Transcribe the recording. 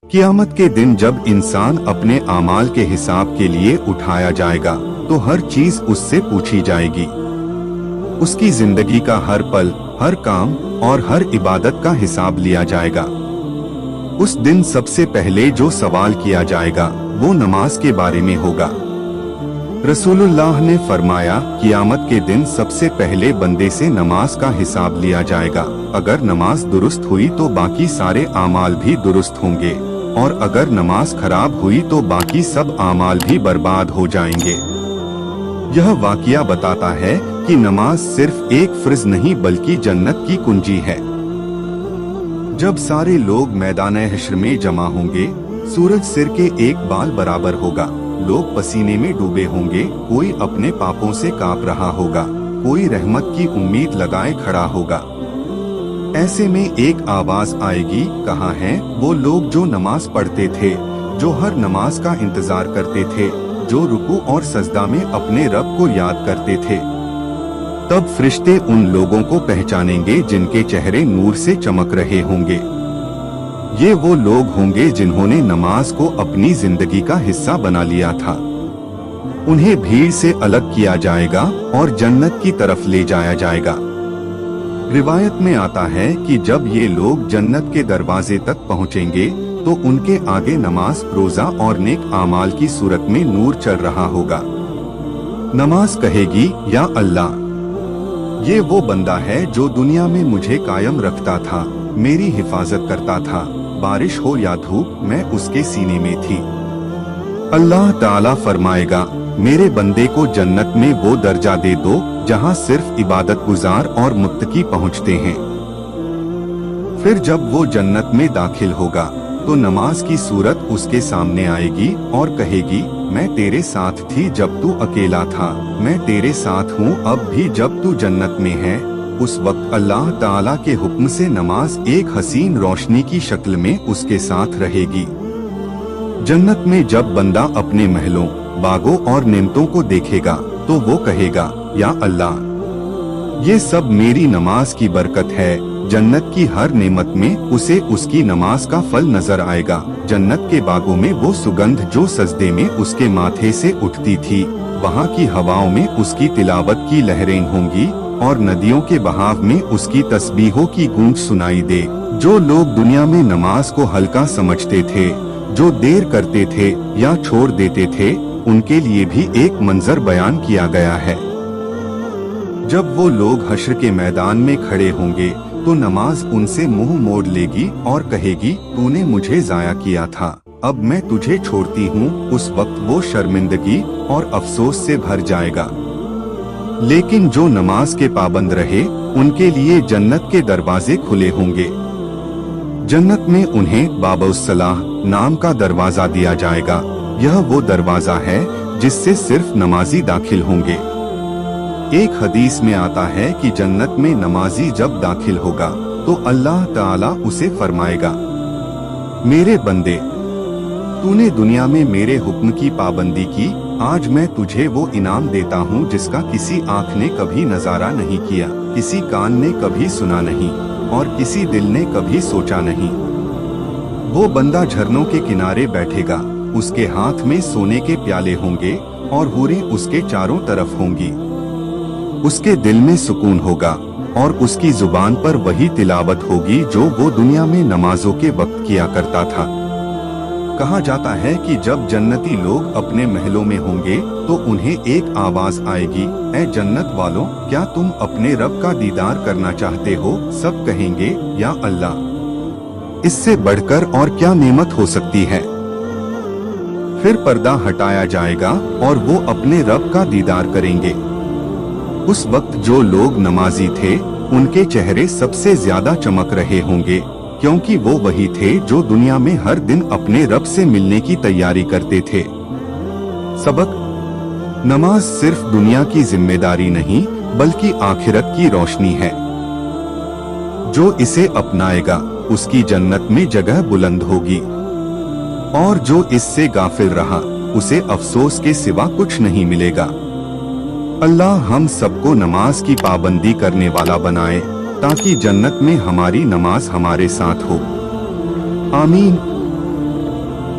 क़यामत के दिन जब इंसान अपने आमाल के हिसाब के लिए उठाया जाएगा तो हर चीज उससे पूछी जाएगी। उसकी जिंदगी का हर पल, हर काम और हर इबादत का हिसाब लिया जाएगा। उस दिन सबसे पहले जो सवाल किया जाएगा वो नमाज के बारे में होगा। रसूलुल्लाह ने फरमाया, क़यामत के दिन सबसे पहले बंदे से नमाज का हिसाब लिया जाएगा। अगर नमाज दुरुस्त हुई तो बाकी सारे आमाल भी दुरुस्त होंगे और अगर नमाज खराब हुई तो बाकी सब आमाल भी बर्बाद हो जाएंगे। यह वाक़या बताता है कि नमाज सिर्फ एक फर्ज नहीं बल्कि जन्नत की कुंजी है। जब सारे लोग मैदान हश्र में जमा होंगे, सूरज सिर के एक बाल बराबर होगा। लोग पसीने में डूबे होंगे, कोई अपने पापों से कांप रहा होगा, कोई रहमत की उम्मीद लगाए खड़ा होगा। ऐसे में एक आवाज आएगी, कहाँ हैं वो लोग जो नमाज पढ़ते थे, जो हर नमाज का इंतजार करते थे, जो रुकू और सजदा में अपने रब को याद करते थे। तब फरिश्ते उन लोगों को पहचानेंगे जिनके चेहरे नूर से चमक रहे होंगे। ये वो लोग होंगे जिन्होंने नमाज को अपनी जिंदगी का हिस्सा बना लिया था। उन्हें भीड़ से अलग किया जाएगा और जन्नत की तरफ ले जाया जाएगा। रिवायत में आता है कि जब ये लोग जन्नत के दरवाजे तक पहुंचेंगे तो उनके आगे नमाज, रोजा और नेक आमाल की सूरत में नूर चल रहा होगा। नमाज कहेगी, या अल्लाह, ये वो बंदा है जो दुनिया में मुझे कायम रखता था, मेरी हिफाजत करता था, बारिश हो या धूप मैं उसके सीने में थी। अल्लाह ताला फरमाएगा, मेरे बंदे को जन्नत में वो दर्जा दे दो जहां सिर्फ इबादत गुजार और मुत्तकी पहुंचते हैं। फिर जब वो जन्नत में दाखिल होगा तो नमाज की सूरत उसके सामने आएगी और कहेगी, मैं तेरे साथ थी जब तू अकेला था, मैं तेरे साथ हूँ अब भी जब तू जन्नत में है। उस वक्त अल्लाह ताला के हुक्म से नमाज एक हसीन रोशनी की शक्ल में उसके साथ रहेगी। जन्नत में जब बंदा अपने महलों, बागों और नेमतों को देखेगा तो वो कहेगा, या अल्लाह, ये सब मेरी नमाज की बरकत है। जन्नत की हर नेमत में उसे उसकी नमाज का फल नजर आएगा। जन्नत के बागों में वो सुगंध जो सजदे में उसके माथे से उठती थी, वहाँ की हवाओं में उसकी तिलावत की लहरें होंगी और नदियों के बहाव में उसकी तस्बीहों की गूंज सुनाई दे। जो लोग दुनिया में नमाज को हल्का समझते थे, जो देर करते थे या छोड़ देते थे, उनके लिए भी एक मंजर बयान किया गया है। जब वो लोग हश्र के मैदान में खड़े होंगे तो नमाज उनसे मुंह मोड़ लेगी और कहेगी, तूने मुझे जाया किया था, अब मैं तुझे छोड़ती हूँ। उस वक्त वो शर्मिंदगी और अफसोस से भर जाएगा। लेकिन जो नमाज के पाबंद रहे उनके लिए जन्नत के दरवाजे खुले होंगे। जन्नत में उन्हें बाबुस्सलाह नाम का दरवाजा दिया जाएगा। यह वो दरवाजा है जिससे सिर्फ नमाजी दाखिल होंगे। एक हदीस में आता है कि जन्नत में नमाजी जब दाखिल होगा तो अल्लाह ताला उसे फरमाएगा, मेरे बंदे, तूने दुनिया में मेरे हुक्म की पाबंदी की, आज मैं तुझे वो इनाम देता हूँ जिसका किसी आँख ने कभी नजारा नहीं किया, किसी कान ने कभी सुना नहीं और किसी दिल ने कभी सोचा नहीं। वो बंदा झरनों के किनारे बैठेगा, उसके हाथ में सोने के प्याले होंगे और हूरें उसके चारों तरफ होंगी। उसके दिल में सुकून होगा और उसकी जुबान पर वही तिलावत होगी जो वो दुनिया में नमाजों के वक्त किया करता था। कहा जाता है कि जब जन्नती लोग अपने महलों में होंगे तो उन्हें एक आवाज आएगी, ऐ जन्नत वालों, क्या तुम अपने रब का दीदार करना चाहते हो? सब कहेंगे, या अल्लाह, इससे बढ़कर और क्या नेमत हो सकती है। फिर पर्दा हटाया जाएगा और वो अपने रब का दीदार करेंगे। उस वक्त जो लोग नमाजी थे उनके चेहरे सबसे ज्यादा चमक रहे होंगे, क्योंकि वो वही थे जो दुनिया में हर दिन अपने रब से मिलने की तैयारी करते थे। सबक: नमाज सिर्फ दुनिया की जिम्मेदारी नहीं बल्कि आखिरत की रोशनी है। जो इसे अपनाएगा उसकी जन्नत में जगह बुलंद होगी और जो इससे गाफिल रहा उसे अफसोस के सिवा कुछ नहीं मिलेगा। अल्लाह हम सबको नमाज की पाबंदी करने वाला बनाए ताकि जन्नत में हमारी नमाज हमारे साथ हो। आमीन।